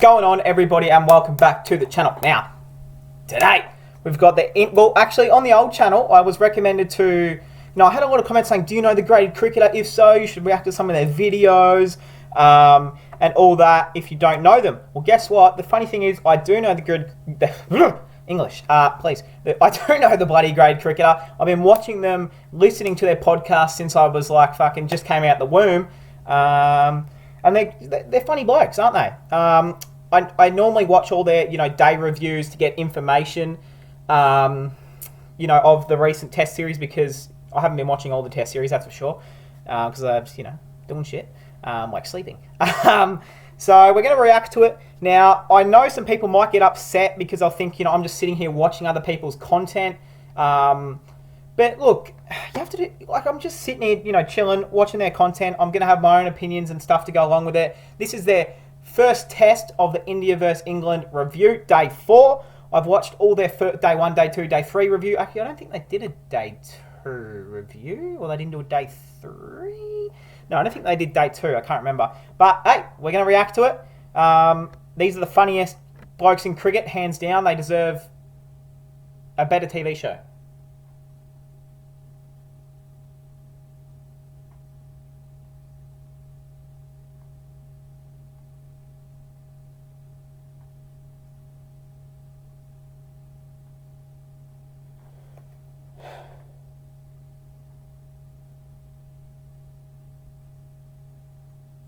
going on, everybody, and welcome back to the channel. Now, today, we've got actually, on the old channel, I was recommended to, I had a lot of comments saying, do you know the graded cricketer? If so, you should react to some of their videos, and all that, if you don't know them. Well, guess what? The funny thing is, I do know English, please. I do know the bloody grade cricketer. I've been watching them, listening to their podcast since I was like fucking just came out the womb. And they're funny blokes, aren't they? I normally watch all their, day reviews to get information, of the recent test series, because I haven't been watching all the test series, that's for sure. Because I was, doing shit, like sleeping. So we're going to react to it. Now, I know some people might get upset because I'll think, I'm just sitting here watching other people's content. But look, you have to do, I'm just sitting here, chilling, watching their content. I'm going to have my own opinions and stuff to go along with it. This is their first test of the India vs England review, day 4. I've watched all their day 1, day 2, day 3 review. Actually, I don't think they did a day 2 review, or they didn't do a day 3. No, I don't think they did day 2. I can't remember. But, hey, we're going to react to it. These are the funniest blokes in cricket, hands down. They deserve a better TV show.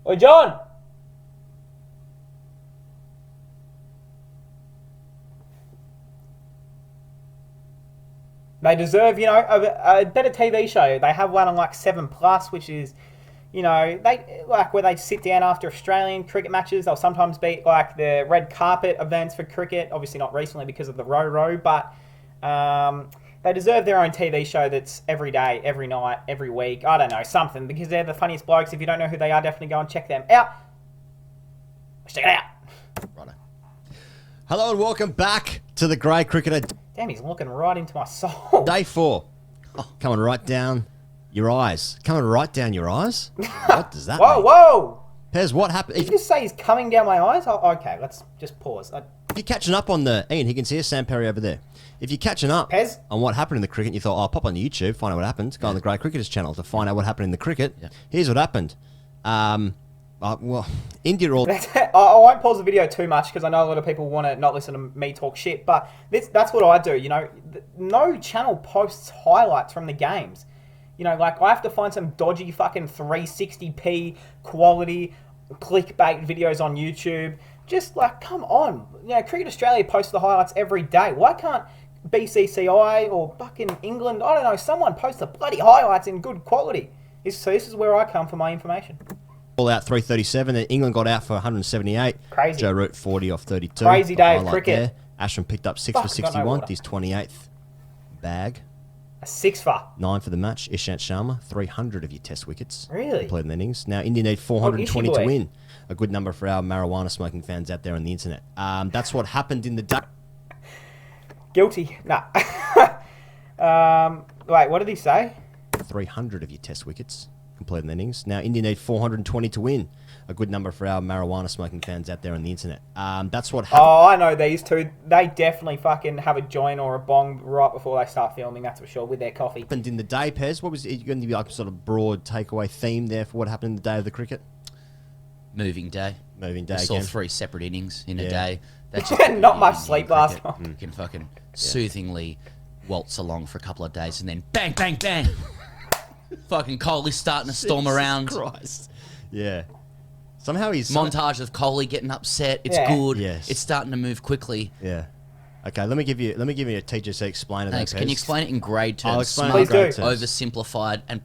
Oi, John! They deserve, a better TV show. They have one on like 7+, which is, they like where they sit down after Australian cricket matches. They'll sometimes be like the red carpet events for cricket. Obviously not recently because of the Row, but they deserve their own TV show that's every day, every night, every week. I don't know, something, because they're the funniest blokes. If you don't know who they are, definitely go and check them out. Let's check it out. Righto. Hello and welcome back to the Grade Cricketer. Damn, he's looking right into my soul. Day 4. Oh, coming right down your eyes. Coming right down your eyes? What does that mean? Whoa! Pez, what happened? Did you just say he's coming down my eyes? Oh, okay, let's just pause. If you're catching up on the... Ian Higgins here, Sam Perry over there. If you're catching up Pez? on what happened in the cricket, you thought, I'll pop on YouTube, find out what happened. Go on the Grade Cricketers channel to find out what happened in the cricket. Yeah. Here's what happened. Well, India all... I won't pause the video too much because I know a lot of people want to not listen to me talk shit, but that's what I do, No channel posts highlights from the games. Like I have to find some dodgy fucking 360p quality clickbait videos on YouTube. Just like, come on. Cricket Australia posts the highlights every day. Why can't BCCI or fucking England, I don't know, someone post the bloody highlights in good quality? So this is where I come for my information. All out 337. Then England got out for 178. Crazy. Joe Root 40 off 32. Crazy day of cricket. There. Ashwin picked up 6 for 61. His 28th bag. A 6 for 9 for the match. Ishant Sharma 300 of your Test wickets. Really? Completed innings. Now India need 420 to win. A good number for our marijuana smoking fans out there on the internet. That's what happened in the day. Guilty. Nah. Wait, what did he say? 300 of your Test wickets. Completed innings. Now India need 420 to win. A good number for our marijuana smoking fans out there on the internet. That's what happened. Oh, I know these two. They definitely fucking have a joint or a bong right before they start filming, that's for sure, with their coffee. Happened in the day, Pez? What was it going to be like, sort of broad takeaway theme there for what happened in the day of the cricket? Moving day. Moving day. We saw again. 3 separate innings in a day. That's not much sleep last night. You can fucking soothingly waltz along for a couple of days and then bang, bang, bang. Fucking Kohli's starting to storm around. Christ. Yeah. Somehow he's... Montage of Kohli getting upset. It's good. Yes. It's starting to move quickly. Yeah. Okay, let me give you a TGC explainer. Thanks. There, Can you explain it in grade terms? I'll explain Smart, it in grade terms. oversimplified, and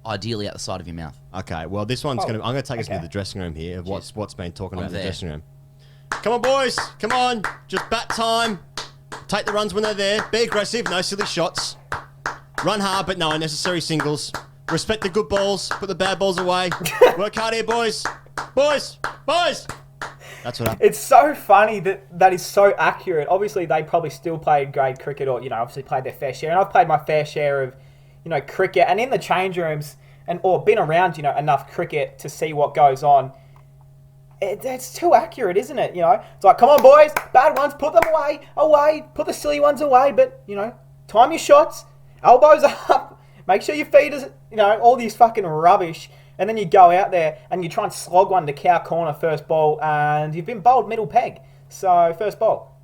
ideally out the side of your mouth. Okay, well this one's I'm gonna take us into the dressing room here of what's been talking about in the dressing room. Come on, boys. Come on. Just bat time. Take the runs when they're there. Be aggressive. No silly shots. Run hard, but no unnecessary singles. Respect the good balls. Put the bad balls away. Work hard here, boys. Boys. Boys. That's what happened. It's so funny that is so accurate. Obviously, they probably still played grade cricket or, obviously played their fair share. And I've played my fair share of, cricket. And in the change rooms, or been around, enough cricket to see what goes on. it's too accurate, isn't it? You know, it's like, come on, boys, bad ones, put them away, put the silly ones away. But you know, time your shots, elbows up, make sure your feet is, you know, all these fucking rubbish. And then you go out there and you try and slog one to cow corner first ball, and you've been bowled middle peg. So first ball.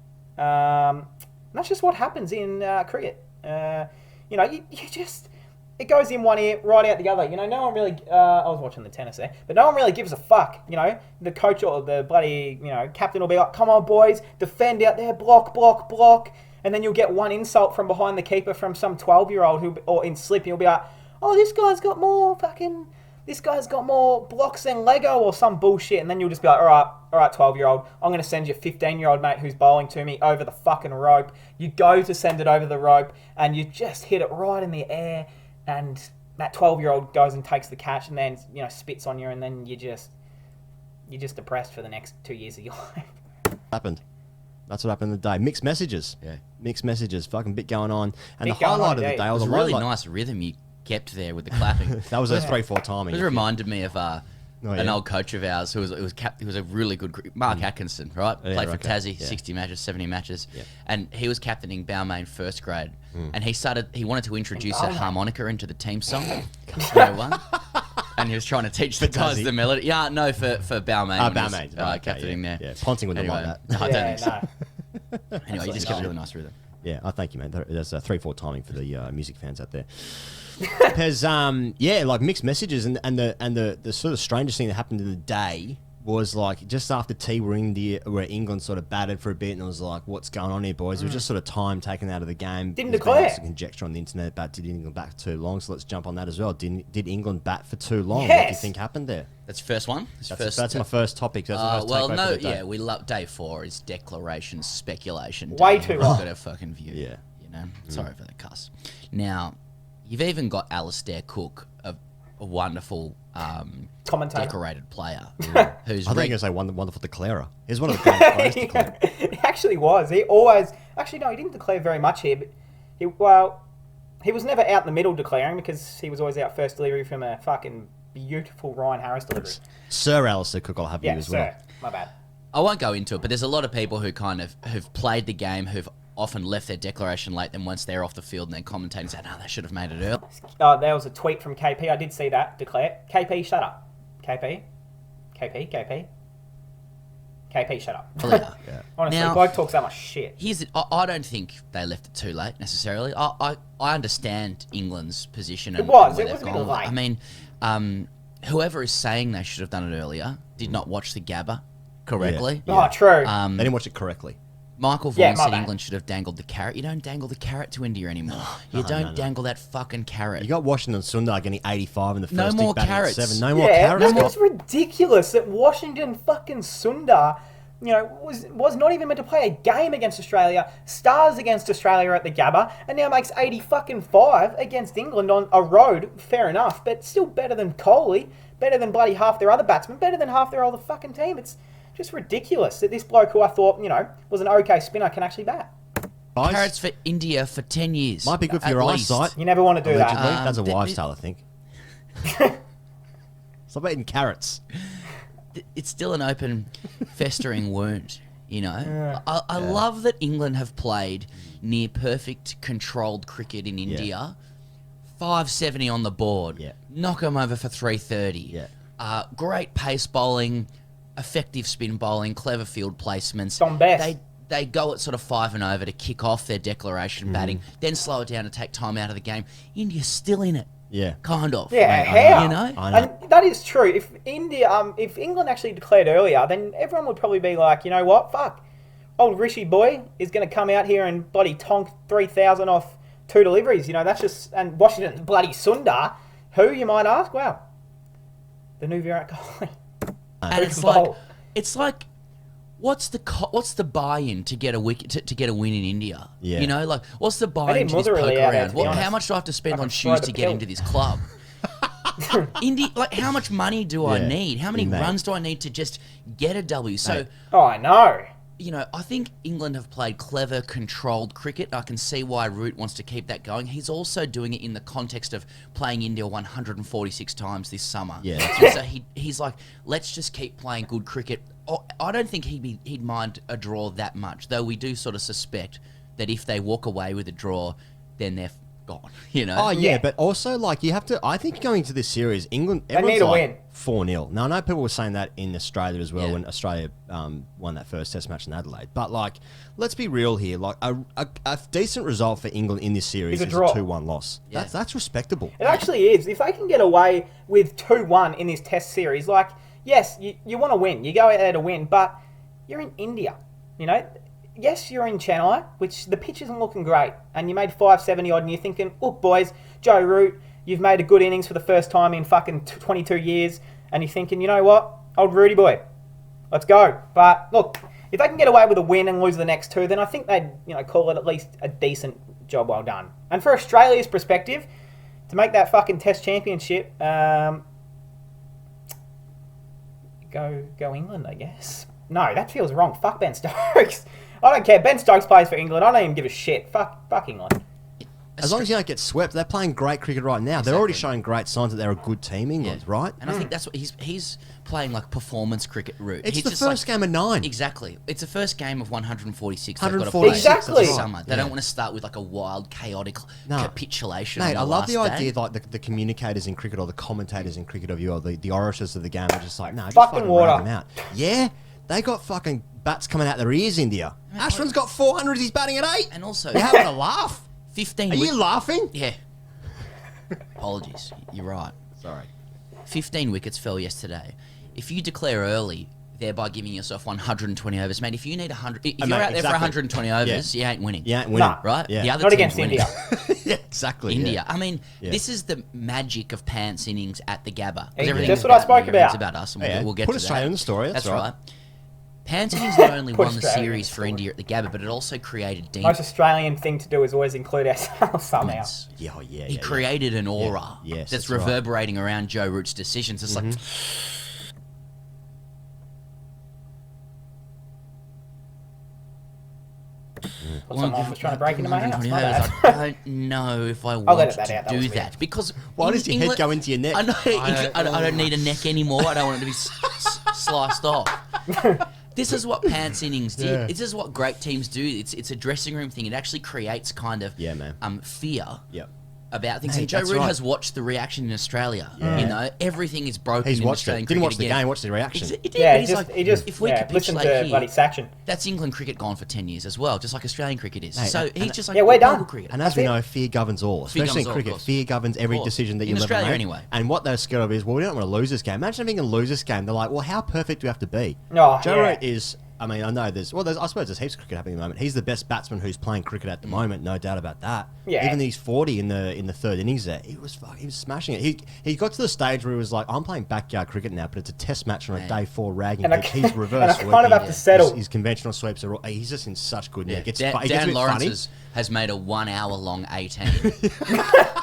That's just what happens in cricket. You know, you just, it goes in one ear, right out the other. You know, no one really, I was watching the tennis there, but no one really gives a fuck. You know, the coach or the bloody, you know, captain will be like, come on, boys, defend out there, block, block, block. And then you'll get one insult from behind the keeper from some 12-year-old who, or in slip, and you'll be like, oh, this guy's got more blocks than Lego or some bullshit. And then you'll just be like, all right, 12-year-old, I'm going to send your 15-year-old mate who's bowling to me over the fucking rope. You go to send it over the rope and you just hit it right in the air, and that 12-year-old goes and takes the catch and then, you know, spits on you, and then you're just depressed for the next 2 years of your life. Happened. That's what happened today. Mixed messages. Yeah. Mixed messages. Fucking bit going on. And Bit the highlight of going on, the day, It or was the a really lowlight- nice rhythm you kept there with the clapping. That was a 3-4 timing. It reminded me of yeah. an old coach of ours who was a really good Mark Atkinson, right? Yeah, Played for okay. Tassie, Yeah. 60 matches, 70 matches, Yeah. and he was captaining Balmain first grade, and he wanted to introduce a harmonica into the team song, and he was trying to teach the guys Tassie? the melody. Yeah, no, for Balmain. when he was, Balmain. right, Okay, captaining yeah. there. Yeah, Ponting wouldn't have Anyway, liked that. I don't think so. No. Anyway, you just kept a really nice rhythm. Yeah, I thank you, man. That's a 3-4 timing for the music fans out there. Because yeah, like mixed messages, and the sort of strangest thing that happened in the day was like just after tea, where England sort of batted for a bit, and it was like, what's going on here, boys? It was just sort of time taken out of the game. Didn't There's been declare. lots of conjecture on the internet about did England bat for too long, so let's jump on that as well. Did England bat for too long? What do you Yes. think happened there? That's the first one. That's my first topic. That's the first Well, takeaway no, for the day. yeah, we love day 4 is declaration, speculation. Way day. too We've long. got a fucking view. Yeah. You know, sorry for the cuss. Now, you've even got Alistair Cook, a wonderful Commentator. decorated player, who's I think reg- you're going to say wonderful declarer. He's one of the greatest players to declare. He actually was. He didn't declare very much here, but he was never out in the middle declaring, because he was always out first delivery from a fucking beautiful Ryan Harris delivery. Sir Alistair Cook, I'll have you Yeah, as well. sir. My bad. I won't go into it, but there's a lot of people who kind of who've played the game who've often left their declaration late, then once they're off the field and then commentating say, no, they should have made it early. There was a tweet from KP. I did see that. Declare. KP, shut up. KP, shut up. Yeah. Honestly, Now- bloke talks that much shit. I don't think they left it too late necessarily. I understand England's position. And was. where It was they've a bit gone with it. late. I mean, whoever is saying they should have done it earlier did not watch the Gabba correctly. Oh, true. Um, They didn't watch it correctly. Michael Yeah, Vaughan my said bad. England should have dangled the carrot. You don't dangle the carrot to India anymore. You don't dangle that fucking carrot. You got Washington Sundar getting 85 in the first No stick, more batting at carrots. 7. No more Yeah, carrots. that was ridiculous that Washington fucking Sundar, you know, was not even meant to play a game against Australia, stars against Australia at the Gabba, and now makes 80 fucking 5 against England on a road. Fair enough, but still better than Kohli, better than bloody half their other batsmen, better than half their other fucking team. It's just ridiculous that this bloke who I thought, you know, was an okay spinner can actually bat. Guys, Carrots for India for 10 years. might be good for at your least. eyesight. You never want to do Allegedly. that. That's a th- wives' th- tale, I think. Stop eating carrots. It's still an open, festering wound. You know, I love that England have played near perfect, controlled cricket in India. 570 on the board. Yeah. Knock them over for 330. Yeah. Great pace bowling, effective spin bowling, clever field placements. Dom Best. They go at sort of 5 and over to kick off their declaration Mm-hmm. batting, then slow it down and take time out of the game. India's still in it. Yeah. Kind of. Yeah, Mate, I how? You know? I know. And that is true. If if England actually declared earlier, then everyone would probably be like, you know what, fuck, old Rishi boy is going to come out here and bloody tonk 3,000 off 2 deliveries. You know, that's just, and Washington bloody Sundar, who you might ask, well, the new Virat Kohli. And it's like, what's the buy-in to get a wicket to get a win in India? Yeah. You know, like what's the buy-in need to this Motherwell poker out there, around? to be How honest. much do I have to spend on throw shoes the to get pill. into this club? India, like how much money do I Yeah. need? How many Mate. runs do I need to just get a W? So Oh, I know. you know, I think England have played clever, controlled cricket. I can see why Root wants to keep that going. He's also doing it in the context of playing India 146 times this summer. Yeah. So he's like, let's just keep playing good cricket. I don't think he'd mind a draw that much, though we do sort of suspect that if they walk away with a draw, then they're gone, you know? Oh, yeah, but also, like, you have to... I think going into this series, England... They need to win. 4-0. Now, I know people were saying that in Australia as well, Yeah. when Australia won that first test match in Adelaide. But, like, let's be real here. Like, a decent result for England in this series It's is a a draw. 2-1 loss. Yeah. That's respectable. It actually is. If they can get away with 2-1 in this test series, like, yes, you want to win. You go out there to win, but you're in India, you know? Yes, you're in Chennai, which the pitch isn't looking great, and you made 570 odd, and you're thinking, look, boys, Joe Root, you've made a good innings for the first time in fucking 22 years, and you're thinking, you know what, old Rudy boy, let's go. But look, if they can get away with a win and lose the next two, then I think they'd, you know, call it at least a decent job well done. And for Australia's perspective, to make that fucking Test championship, go England, I guess. No, that feels wrong. Fuck Ben Stokes. I don't care. Ben Stokes plays for England. I don't even give a shit. Fuck England. As long as you don't get swept, they're playing great cricket right now. They're already showing great signs that they're a good team, England, right? And I think that's what he's playing, like performance cricket route. It's He's the just first game of 9. Exactly. It's the first game of 146. They've got to 146, play Exactly. this summer. They don't want to start with like a wild, chaotic capitulation. Mate, on I love the last idea day. like the communicators in cricket or the commentators in cricket of you or the orators of the game are just like, no, just Fucking fucking water. rag them out. Yeah, they got fucking bats coming out their ears, India. Ashwin's got 400, he's batting at 8. And also, You're having a laugh. 15. Are you laughing? Yeah. Apologies. You're right. Sorry. 15 wickets fell yesterday. If you declare early, thereby giving yourself 120 overs, mate. If you need 100, if you're mate, out there for exactly. 120 overs, you ain't winning. You ain't winning. Nah. Right? Yeah. The other Not team's against winning. India. Yeah, exactly. India. Yeah. I mean, Yeah. this is the magic of Pants innings at the Gabba. 'Cause Hey, everything that's is what I spoke me, everything's about. about us, and Yeah, we'll get put to Australia that. in the story, that's right. Pants innings not only Put won the Australia in series the for story. India at the Gabba, but it also created Most Australian thing to do is always include ourselves somehow. demons. Yeah, oh, yeah, He yeah, created an aura Yes, that's that's right. reverberating around Joe Root's decisions. It's like, Someone was trying to break into my house. 120 My overs. bad. I don't know if I I'll want edit that to out, that do was that weird. because Why does your head go into your neck? I know. I don't need a neck anymore. I don't want it to be sliced off. This is what Pants innings did. Yeah. This is what great teams do. It's a dressing room thing. It actually creates kind of Yeah, man. fear Yep. about things. Mate, And Joe that's Root right. has watched the reaction in Australia. Yeah. You know, everything is broken He's in watched Australian it. Didn't watch cricket the again. game, watched the reaction. He did, Yeah, but he he's just, like, he just if we listen capitulate to here, bloody Saction. that's England cricket gone for 10 years as well, just like Australian cricket is. Mate, So and- he's just like Yeah, we're global done. cricket. And as That's we it. know, fear governs all, Fear especially governs all, in of cricket. course. Fear governs every Of course. decision that In you'll ever Australia make. anyway. And what they're scared of is, well, we don't want to lose this game. Imagine having to lose this game. They're like, well, how perfect do we have to be? Oh, Joe yeah. Root is, I mean, I know I suppose there's heaps of cricket happening at the moment. He's the best batsman who's playing cricket at the moment, no doubt about that. Yeah. Even he's 40 in the third innings there, he was smashing it. He got to the stage where he was like, I'm playing backyard cricket now, but it's a test match on a Man. day 4 ragging And I pitch. ca- He's and reverse I kind of working. have to settle. His conventional sweeps are he's just in such good nick. It's Dan, fun. It gets a Dan bit Lawrence funny. has made a 1 hour long 18.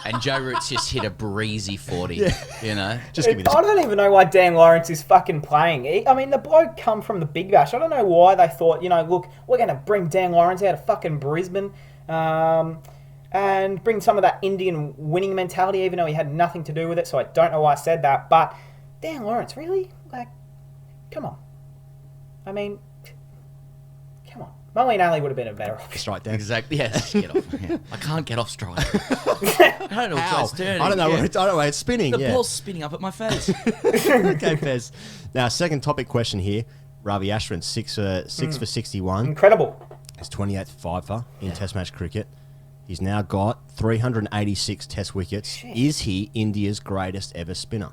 And Joe Root's just hit a breezy 40. You know? Just give me this. I don't even know why Dan Lawrence is fucking playing. I mean, the bloke come from the Big Bash. I don't know why they thought, you know, look, we're going to bring Dan Lawrence out of fucking Brisbane and bring some of that Indian winning mentality, even though he had nothing to do with it. So I don't know why I said that. But Dan Lawrence, really? Like, come on. I mean, come on. Moeen Ali would have been a better option. Strike Dan. Exactly. Yes. Get off. Yeah. I can't get off strike. I don't know How? which turning. I don't know Yeah. where it's, I don't know where it's spinning. The yeah. ball's spinning up at my face. Okay, Fez. Now, second topic question here. Ravi Ashwin, 6 for 61. Incredible. He's 28th fifer in Test match cricket. He's now got 386 Test wickets. Shit. Is he India's greatest ever spinner?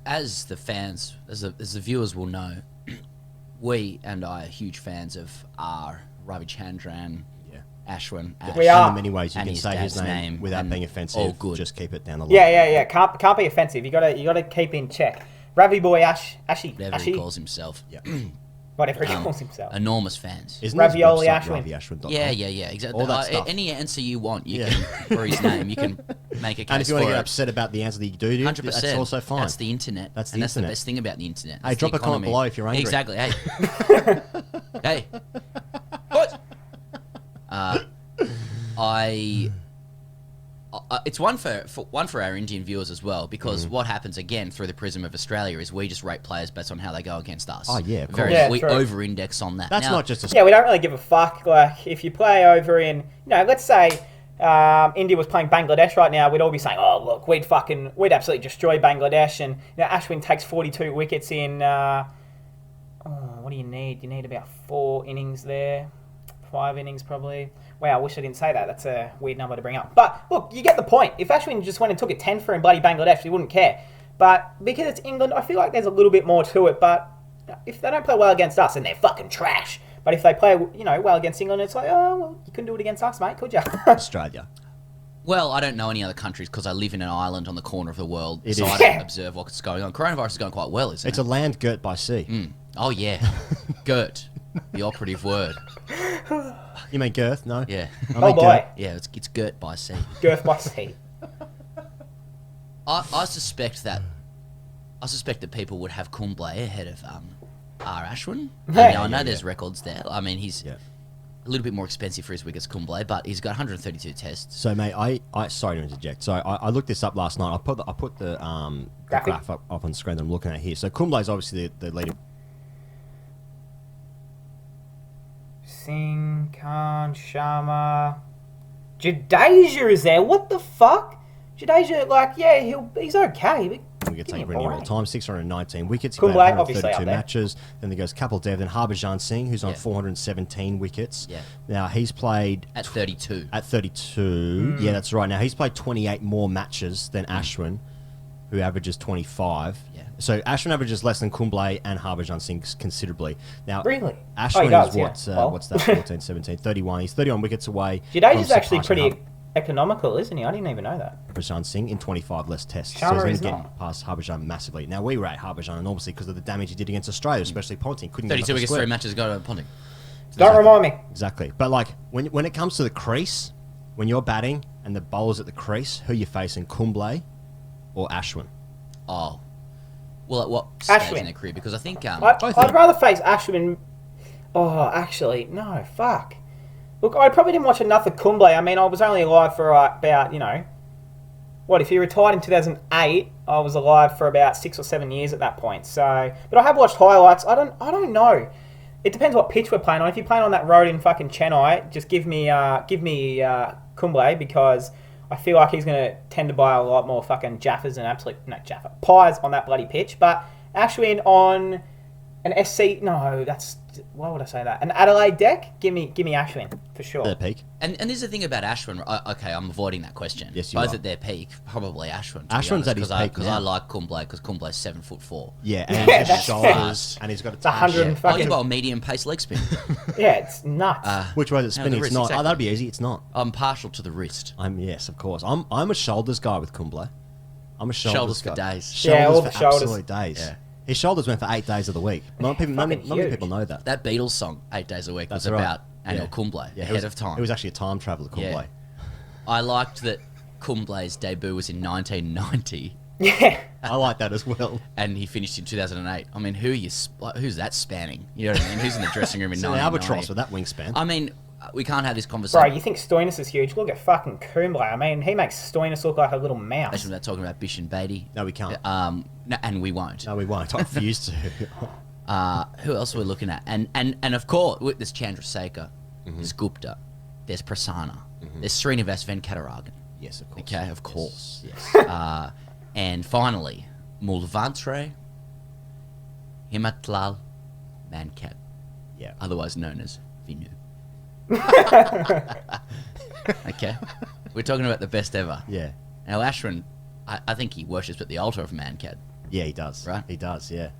As the fans, as the viewers will know, we and I are huge fans of Ravichandran, Yeah. Ashwin. Ash. We are. In many ways, you And can his say his dad's name, name without and being offensive. all good. Just keep it down the line. Yeah. Can't be offensive. You gotta keep in check. Ravi boy Ashi. Whatever he calls himself. Yeah. Whatever he calls himself. Enormous fans. Isn't Ravioli his website Ashwin. raviashwin.com? Yeah, exactly. All that stuff. Any answer you want, you can for his name, you can make a case And if you want to for get it. upset about the answer that you do, 100%. that's also fine. That's the internet. That's the and that's the internet. best thing about the internet. Hey, It's drop the a comment economy. below if you're angry. Exactly. Hey. Hey. What? It's one for our Indian viewers as well, because what happens again through the prism of Australia is we just rate players based on how they go against us. Oh, yeah, of Very, course. Yeah, we true. over-index on that. That's Now, not just a... Yeah, we don't really give a fuck. Like, if you play over in, let's say India was playing Bangladesh right now, we'd all be saying, oh, look, we'd absolutely destroy Bangladesh. And Ashwin takes 42 wickets in, what do you need? You need about 4 innings there. 5 innings probably. Wow, I wish I didn't say that. That's a weird number to bring up. But look, you get the point. If Ashwin just went and took a 10 for in bloody Bangladesh, he wouldn't care. But because it's England, I feel like there's a little bit more to it. But if they don't play well against us, then they're fucking trash. But if they play, well against England, it's like, oh, well, you couldn't do it against us, mate, could you? Australia. Well, I don't know any other countries because I live in an island on the corner of the world, so is. I don't observe what's going on. Coronavirus is going quite well, isn't It's it? a land girt by sea. Oh, yeah. Girt. The operative word. You mean girth? No? Yeah. I Oh mean boy, Yeah, it's girt by sea. girth by sea. I suspect that people would have Kumble ahead of R. Ashwin. Yeah. I know there's records there. I mean, he's Yeah. a little bit more expensive for his wickets, Kumble, but he's got 132 tests. So, mate, I sorry to interject. So, I looked this up last night. I put the Graphic. graph up on the screen that I'm looking at here. So, Kumble is obviously the leader. Singh, Khan, Sharma, Jadeja is there. What the fuck? Jadeja, like, yeah, he's okay. But We could give me take a Rennie all break. the time. 619 wickets. He Kumble, played obviously, 132 up there. matches. Then there goes Kapil Dev. Then Harbhajan Singh, who's on Yeah. 417 wickets. Yeah. Now he's played At 32. at 32. Yeah, that's right. Now he's played 28 more matches than Ashwin, who averages 25. Yeah. So Ashwin averages less than Kumble and Harbhajan Singh considerably. Now Really? Ashwin Oh, he does, is yeah. Well. what's that? 14, 17, 31. He's 31 wickets away. Jadeja's from actually surpassing pretty economical, isn't he? I didn't even know that. Harbhajan Singh in 25 less tests. Sharma so he's is going to not. get past Harbhajan massively. Now we rate Harbhajan enormously because of the damage he did against Australia, especially Ponting. Couldn't get 32 enough wickets, square. 3 matches ago to Ponting. Don't remind me. Exactly. But like when it comes to the crease, when you're batting and the bowler's at the crease, who are you facing, Kumble or Ashwin? Oh. Well, at what stage Ashwin. in their career? Because I think... I'd rather face Ashwin. Oh, actually, no, fuck. Look, I probably didn't watch enough of Kumble. I mean, I was only alive for about, what, if he retired in 2008, I was alive for about 6 or 7 years at that point. So, but I have watched highlights. I don't know. It depends what pitch we're playing on. If you're playing on that road in fucking Chennai, just give me Kumble, because I feel like he's going to tend to buy a lot more fucking Jaffas and pies on that bloody pitch. But Ashwin on an SC, no, why would I say that? An Adelaide deck, give me Ashwin for sure. Their peak. And there's the thing about Ashwin. Okay, I'm avoiding that question. Yes, you Both are. at their peak, probably Ashwin. Ashwin's at his peak because now. I like Kumble because Kumble's 7'4". Yeah, and Yeah, his that's shoulders, and he's got a 100 touch. and Oh, you fucking, got a medium pace leg spin. yeah, it's nuts. Which way is it No, the spinning? It's wrist, not. exactly. Oh, that'd be easy. It's not. I'm partial to the wrist. Yes, of course. I'm a shoulders guy with Kumble. I'm a Shoulders for guy. days. Yeah, all Shoulders the for shoulders. absolute days. Yeah. His shoulders went for 8 days of the week. Not many huge. people know that. That Beatles song, 8 Days a Week, That's was right. about Anil Yeah. Kumble Yeah, ahead of time. It was actually a time traveler, Kumble. Yeah. I liked that Kumble's debut was in 1990 yeah. I like that as well. and he finished in 2008. I mean, who's that spanning? You know what I mean? Who's in the dressing room in It's an 1990? albatross with that wingspan. I mean, we can't have this Bro, conversation you think Stoinis is huge? Look at fucking Kumble. I mean, he makes Stoinis look like a little mouse. without talking about Bish and Beatty. No, we can't. No, and we won't. No, we won't. I refuse to. Who else are we looking at? And of course, there's Chandrasekhar, Mm-hmm. there's Gupta, there's Prasanna, there's Srinivas Venkataragan. Yes, of course. Okay, of course. Yes. And finally, Mulvantre Himatlal Mankad, Yeah. otherwise known as Vinu. Okay, we're talking about the best ever. Yeah. Now, Ashwin, I think he worships at the altar of Mankad. Yeah, he does. Right? He does, yeah.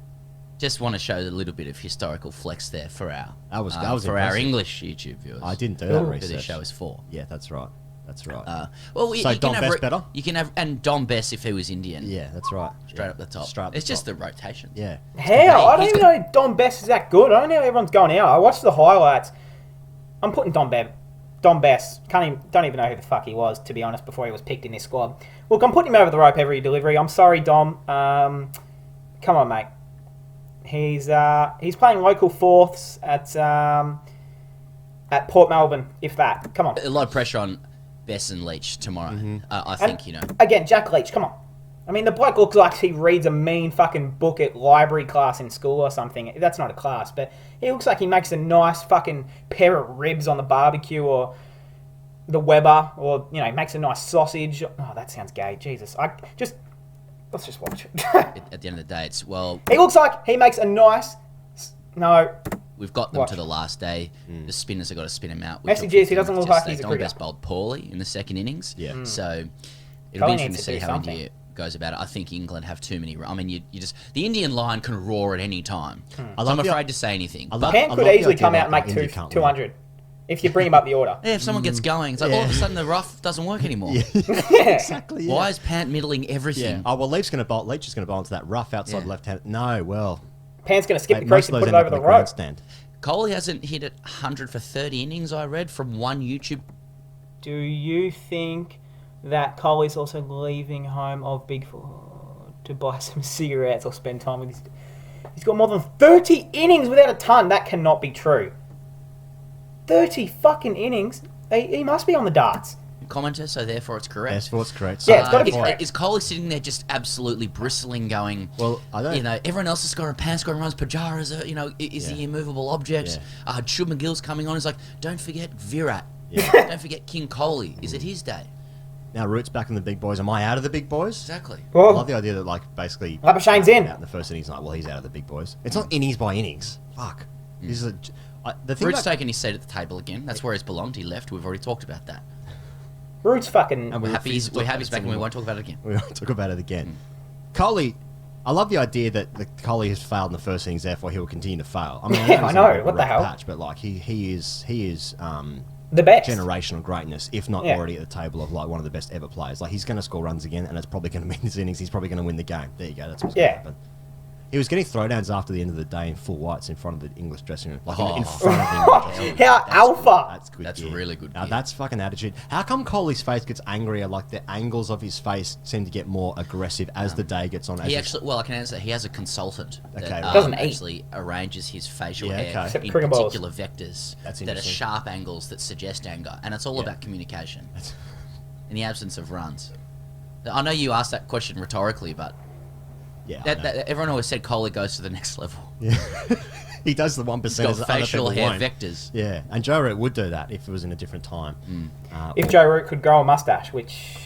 Just want to show a little bit of historical flex there for our That was for our impressive. English YouTube viewers. I didn't do that Who research. this show is for. Yeah, that's right. That's right. Well, So you Dom can have Bess better? You can have and Dom Bess if he was Indian. Yeah, that's right. Straight up the top. Straight up It's the just top. the rotation. Yeah. How? I don't He's even know Dom Bess is that good. I don't know how everyone's going out. I watched the highlights. I'm putting Dom Bess. Don't even know who the fuck he was, to be honest, before he was picked in this squad. Look, I'm putting him over the rope every delivery. I'm sorry, Dom. Come on, mate. He's playing local fourths at Port Melbourne, if that. Come on. A lot of pressure on Bess and Leach tomorrow. I think, you know. Again, Jack Leach, come on. I mean, the bloke looks like he reads a mean fucking book at library class in school or something. That's not a class, but he looks like he makes a nice fucking pair of ribs on the barbecue or the Weber, or, you know, makes a nice sausage. Oh, that sounds gay. Jesus. Let's just watch it. At the end of the day, it's, well, He looks like he makes a nice... No. we've got them Watch. to the last day. The spinners have got to spin him out. Messages, he doesn't look like he's a Dom cricketer. Bess bowled poorly in the second innings. Yeah. So it'll Probably be interesting needs to to see do how something. India goes about it. I think England have too many. I mean, you just the Indian line can roar at any time. So love I'm the- afraid to say anything. I But love- Pan I could love the easily idea come that, out and make like, India can't win. 200 if you bring him up the order. yeah, if someone gets going, it's like all of a sudden the rough doesn't work anymore. Exactly. Yeah. Why is Pant middling everything? Yeah. Oh well, Leach is going to bowl into that rough outside Yeah. left hand. No, well, Pan's going to skip mate, the crease most of and those put it end over up the in rope. grandstand. Kohli hasn't hit it 100 for 30 innings, I read, from one YouTube. Do you think that Kohli's also leaving home of Big Four to buy some cigarettes or spend time with his... He's got more than 30 innings without a ton. That cannot be true. 30 fucking innings? He must be on the darts. Commenter, so therefore it's correct. Yes, well, it's correct. Yeah, it's gotta be is, correct. is Kohli sitting there just absolutely bristling, going, Well, I don't. you know, everyone else is scoring, Pan scoring runs, Pujara is, you know, is the immovable object. Shub McGill's coming on. He's like, don't forget Virat. Yeah. Don't forget King Kohli. Is it his day? Now Root's back in the big boys. Am I out of the big boys? Exactly. I Well, love the idea that, like, basically... Labuschagne's in. Out in the first innings, like, well, he's out of the big boys. It's not innings by innings. Fuck. This is the thing Root's about... taken his seat at the table again. That's where he's belonged. He left. We've already talked about that. Root's fucking... And We're we happy refuse to we're talk happy about he's it back and we anymore. won't talk about it again. We won't talk about it again. Kohli, I love the idea that the Kohli has failed in the first innings, therefore he will continue to fail. I mean, Yeah, he's I know, in a what the rough hell? Patch, but like he is the best. generational greatness, if not Yeah. already at the table of like one of the best ever players. Like he's going to score runs again, and it's probably going to mean his innings. He's probably going to win the game. There you go. That's what's going Yeah. to happen. He was getting throwdowns after the end of the day in full whites in front of the English dressing room, like in Oh. front of the English. How alpha. That's good. That's gear. really good Now gear. that's fucking attitude. How come Kohli's face gets angrier? Like the angles of his face seem to get more aggressive as the day gets on. He actually, well, I can answer. He has a consultant that Okay, right. Doesn't eat. actually arranges his facial Yeah, hair okay. Except in cricket balls. particular vectors That's that are interesting. sharp angles that suggest anger, and it's all Yeah. about communication. In the absence of runs, I know you asked that question rhetorically, but yeah, I that, know. that everyone always said Kohli goes to the next level. Yeah. He does the 1%. He's got as other facial people hair won't. vectors. Yeah, and Joe Root would do that if it was in a different time. If Joe Root could grow a mustache, which...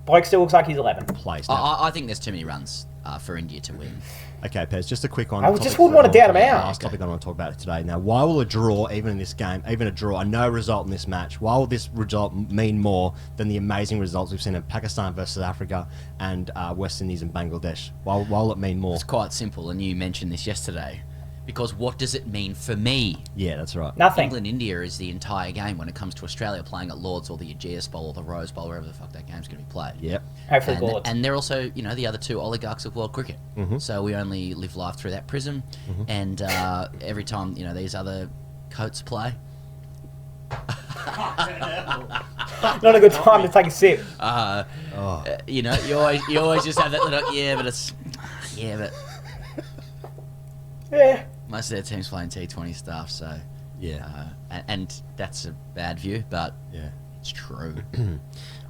Bloke still looks like he's 11. Place. Now, I think there's too many runs for India to win. okay, Pez, just a quick one. I just wouldn't want to doubt him out. Last topic I want to talk about today. Now, why will a draw, even in this game, even a draw, a no result in this match, why will this result mean more than the amazing results we've seen in Pakistan versus Africa and West Indies and Bangladesh? Why will it mean more? It's quite simple, and you mentioned this yesterday. Because what does it mean for me? Yeah, that's right. Nothing. England-India is the entire game when it comes to Australia playing at Lords or the Ageas Bowl or the Rose Bowl, wherever the fuck that game's going to be played. Yep. Hopefully And, Lords. and they're also, you know, the other two oligarchs of world cricket. So we only live life through that prism. And every time, you know, these other coats play, Not a good time to take a sip. you know, you always just have that little, but Yeah. most of their teams playing T20 stuff, so... Yeah. And that's a bad view, but Yeah. it's true.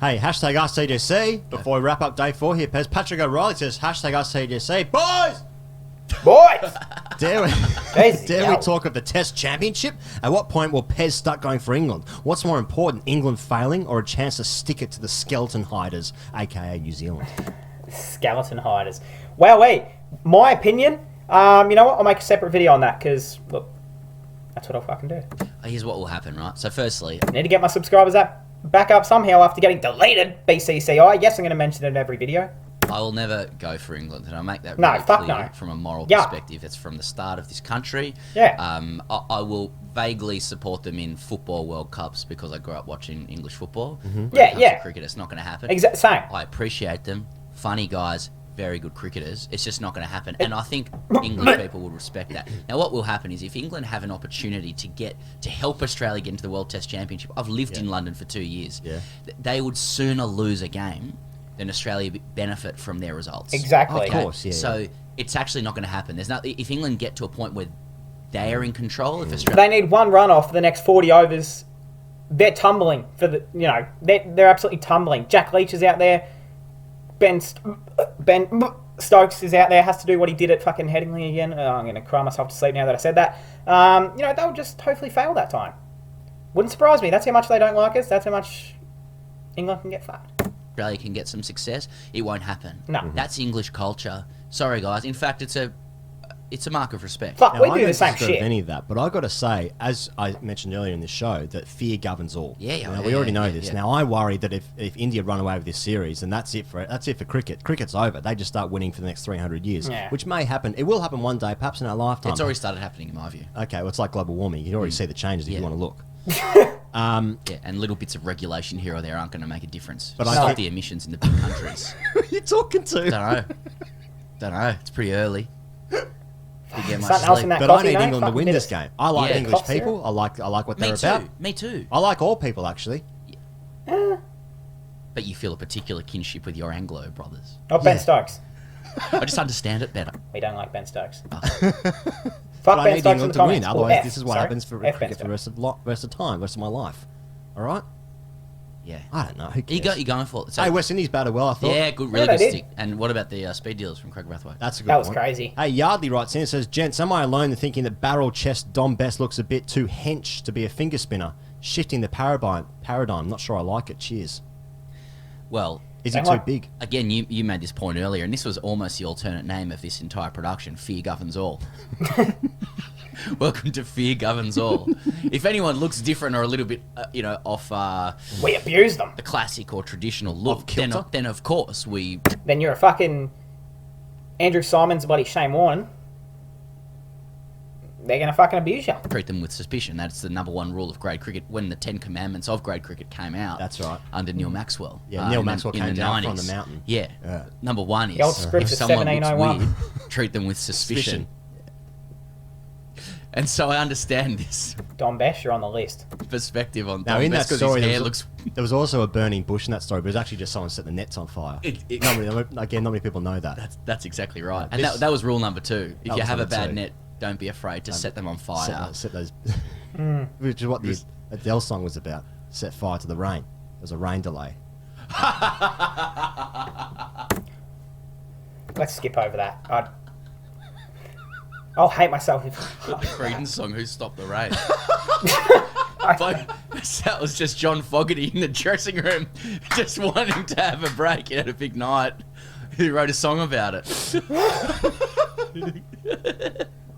Hey, hashtag RCDC. Before we wrap up day 4 here, Pez, Patrick O'Reilly says, hashtag RCDC. Boys! Boys! Dare we, Jesus, dare yo. we talk of the Test Championship? At what point will Pez start going for England? What's more important, England failing or a chance to stick it to the skeleton hiders, aka New Zealand? Skeleton hiders. Wow, wait. My opinion, you know what? I'll make a separate video on that because, look, that's what I'll fucking do. Here's what will happen, right? So firstly, I need to get my subscribers back up somehow after getting deleted, BCCI. Yes, I'm going to mention it in every video. I will never go for England, and I'll make that No, really fuck clear no. from a moral Yeah. perspective. It's from the start of this country. Yeah. I will vaguely support them in football World Cups because I grew up watching English football. Yeah, When it comes yeah. to cricket, it's not going to happen. Same. I appreciate them. Funny guys, very good cricketers. It's just not going to happen. And I think English people will respect that. Now, what will happen is if England have an opportunity to help Australia get into the World Test Championship, I've lived in London for 2 years. Yeah. They would sooner lose a game than Australia benefit from their results. Exactly. Of course, yeah. So it's actually not going to happen. There's not. If England get to a point where they are in control, if Australia, They need one run off for the next 40 overs. They're tumbling for the, they're absolutely tumbling. Jack Leach is out there. Ben Stokes is out there, has to do what he did at fucking Headingley again. Oh, I'm going to cry myself to sleep now that I said that. They'll just hopefully fail that time. Wouldn't surprise me. That's how much they don't like us. That's how much England can get fucked. Australia can get some success, it won't happen. No. That's English culture. Sorry, guys. In fact, it's a mark of respect. Fuck, Now, we I do don't the same disagree with shit. any of that, but I got to say, as I mentioned earlier in the show, that fear governs all. Yeah, we already know this. yeah. Now, I worry that if India run away with this series, then that's it for cricket. Cricket's over. They just start winning for the next 300 years, Yeah. which may happen. It will happen one day, perhaps in our lifetime. It's already started happening, in my view. Okay, well, it's like global warming. You can already see the changes if you Yeah. want to look. Yeah, and little bits of regulation here or there aren't going to make a difference. But But I Stop think- the emissions in the big countries. Who are you talking to? Don't know. It's pretty early. You get much Something else in sleep. that But I coffee, need mate? England to Fucking win bit this of- game. I like Yeah. English Cough syrup? people. I like what Me they're too. about. Me too. I like all people, actually. But you feel a particular kinship with your Anglo brothers. Not Ben Stokes. I just understand it better. We don't like Ben Stokes. But Fuck I Ben need Stokes in England the to win. comments. Or Otherwise, F, this is what sorry. happens for F Ben cricket for the rest of time, rest of my life. All right? Yeah. I don't know. Who cares? You're going for it. So, Hey, West Indies batted well, I thought. yeah, good, really Yeah, good they did. stick. And what about the speed dealers from Craig Brathwaite? That's a good That was point. crazy. Hey, Yardley writes in and says, Gents, am I alone in thinking that barrel chest Dom Best looks a bit too hench to be a finger spinner? Shifting the paradigm. Not sure I like it. Cheers. Well, Is he Hang too on. big? again, you made this point earlier, and this was almost the alternate name of this entire production. Fear governs all. Welcome to Fear Governs All. If anyone looks different or a little bit, off We abuse them. the classic or traditional look, kilter? then of course we Then you're a fucking Andrew Simons, bloody Shane Warne. They're gonna fucking abuse you. treat them with suspicion. That's the number one rule of grade cricket. When the 10 Commandments of grade cricket came out, That's right. under Neil Maxwell. Yeah, Neil in the- Maxwell in came the down from 90s. the mountain. Yeah. Yeah. Number one The old is script if of someone looks 1701. weird, treat them with suspicion. And so I understand this Dom Besh, you're on the list. perspective on Now, Dom in that Best 'cause story, his hair looks. there was also a burning bush in that story, but it was actually just someone set the nets on fire. Not many people know that. That's exactly right. And This- that was rule number 2. If That you was have a number bad 2. net, don't be afraid to set them on fire. Set those, which is what the Adele song was about. Set fire to the rain. There was a rain delay. Let's skip over that. I'll hate myself if. The Creedence song "Who Stopped the Rain." But that was just John Fogerty in the dressing room, just wanting to have a break. He had a big night. He wrote a song about it.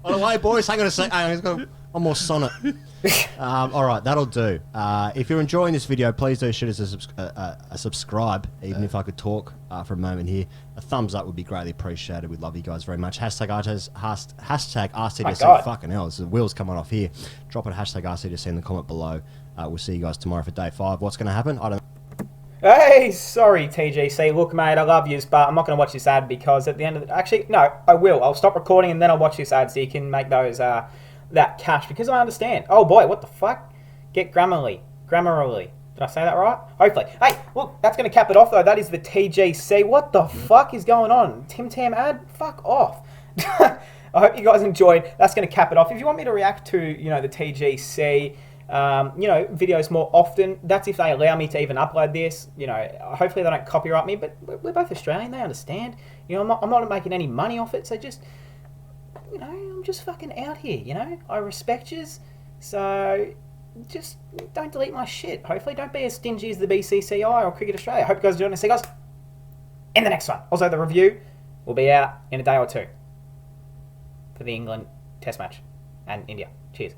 On the way, boys. Hang on a sec. I've got one more sonnet. All right, that'll do. If you're enjoying this video, please do shoot us a subscribe, even if I could talk for a moment here. A thumbs up would be greatly appreciated. We'd love you guys very much. Hashtag RCDC. God. Fucking hell, the wheels coming off here. Drop a hashtag RCDC in the comment below. We'll see you guys tomorrow for day 5. What's going to happen? I don't know. Hey, sorry, TGC. Look, mate, I love yous, but I'm not going to watch this ad because at the end of the... Actually, no, I will. I'll stop recording and then I'll watch this ad so you can make those that cash because I understand. Oh, boy, what the fuck? Get Grammarly. Grammarly. Did I say that right? Hopefully. Hey, look, that's going to cap it off, though. That is the TGC. What the fuck is going on? Tim Tam ad? Fuck off. I hope you guys enjoyed. That's going to cap it off. If you want me to react to, the TGC... videos more often. That's if they allow me to even upload this. Hopefully they don't copyright me, but we're both Australian. They understand. I'm not making any money off it. So just, I'm just fucking out here. I respect yous. So just don't delete my shit. Hopefully don't be as stingy as the BCCI or Cricket Australia. Hope you guys are doing this. See you guys in the next one. Also, the review will be out in a day or 2 for the England Test match and India. Cheers.